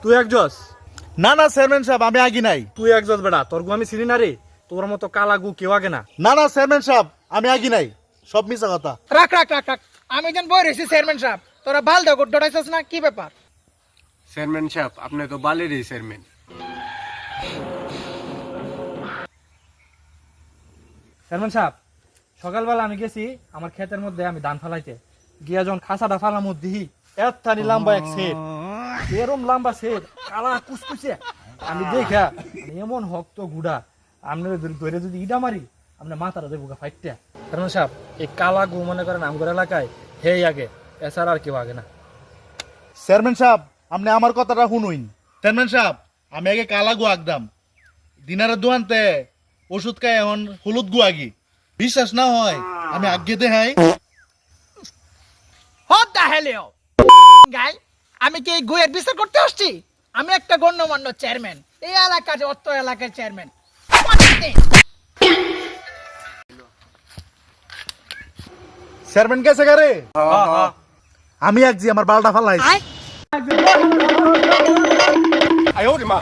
তুই একজস? না না চেয়ারম্যান সাহেব, আমি আগি নাই। তুই একজস বেটা, তোর গু আমি চিনি না রে। তোর মতো কালা গু কেউ আগে না। না না চেয়ারম্যান সাহেব, আমি আগি নাই, সব মিছা কথা। রাখ রাখ রাখ রাখ, আমি যেন বই রয়েছি চেয়ারম্যান সাহেব, তোরা ভাল দাও ডরাইছিস না, কি ব্যাপার? চেয়ারম্যান সাহেব, আপনি তো বালেরই চেয়ারম্যান। চেয়ারম্যান সাহেব, সকালবেলা আমি গেছি আমার ক্ষেতের মধ্যে আমি ধান ফালাইতে গিয়া যখন খাসাটা ফালামু দিহি এত্তানি লম্বা এক সেট। এরম লম্বা সেট কালা কুচকুচে আমি দেখা এমন হক্ত গুড়া আপনি ধরে যদি ইটা মারি আপনার মাথাটা দেবো ফাইটটা। চেয়ারম্যান সাহেব, এই কালা গু মনে করেন আমগর এলাকায় হেই আগে, এছাড়া আর কেউ আগে না। চেয়ারম্যান সাহেব, আপনি আমার কথাটা শুনুন। চেয়ারম্যান সাহেব, আমি আগে কালা গু আগদাম, দিনারের দোয়ানতে ওষুধ খাই এখন হলুদ গু আগি। বিশ্বাস না হয় আমি আগে দে হাই। What the hell you guy, আমি কি এই গুয়ের বিচার করতে আসছি? আমি একটা গণ্যমান্য চেয়ারম্যান, এই এলাকার অত এলাকার চেয়ারম্যান। চেয়ারম্যান গেছে গারে, আমি একজি আমার বালটা ফালাই। আয় ওরে মা।